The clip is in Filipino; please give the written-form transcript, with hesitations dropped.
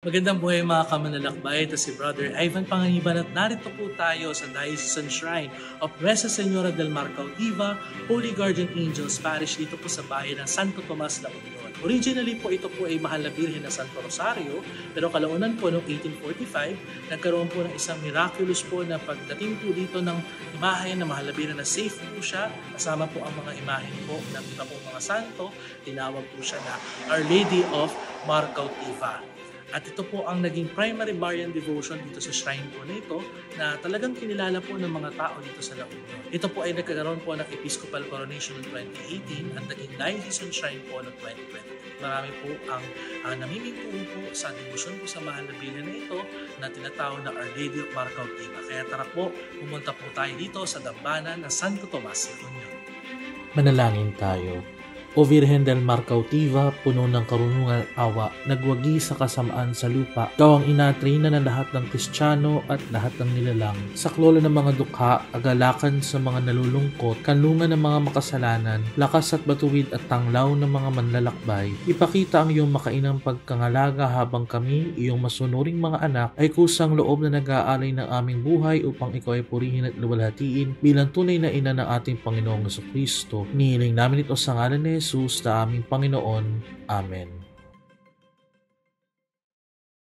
Magandang buhay mga kamanlalakbay, ito si Brother Ivan Panganiban at narito po tayo sa Diocesan Shrine of Nuestra Senora del Mar Cautiva, Holy Guardian Angels Parish dito po sa bayan ng Santo Tomas, La Union. Originally po ito po ay Mahal na Birhen ng Santo Rosario, pero kalaunan po noong 1845, nagkaroon po ng isang miraculous po na pagdating po dito ng imahe na Mahal na Birhen na safe po siya, kasama po ang mga imahe po ng iba pong mga santo, tinawag po siya na Our Lady of Mar Cautiva. At ito po ang naging primary Marian devotion dito sa shrine po na ito na talagang kinilala po ng mga tao dito sa La Union. Ito po ay nagkakaroon po ng Episcopal Coronation noong 2018 at naging diocesan shrine po noong 2020. Marami po ang namimingtuon po sa devotion po sa Mahal na Birhen na ito na tinatawag na Our Lady of Mar Cautiva. Kaya tara po, pumunta po tayo dito sa dambana ng Santo Tomas, La Union. Manalangin tayo. O Virhen del Mar Cautiva, puno ng karunungan at awa, nagwagi sa kasamaan sa lupa. Ikaw ang inatrina ng lahat ng Kristiyano at lahat ng nilalang. Saklola ng mga dukha, agalakan sa mga nalulungkot, kanlungan ng mga makasalanan, lakas at batuwid at tanglaw ng mga manlalakbay. Ipakita ang iyong makainang pagkangalaga habang kami, iyong masunuring mga anak, ay kusang loob na nag-aalay ng aming buhay upang ikaw ay purihin at luwalhatiin bilang tunay na ina ng ating Panginoong Jesucristo. Nihiling namin ito sa ngalan ni Jesus na aming Panginoon. Amen.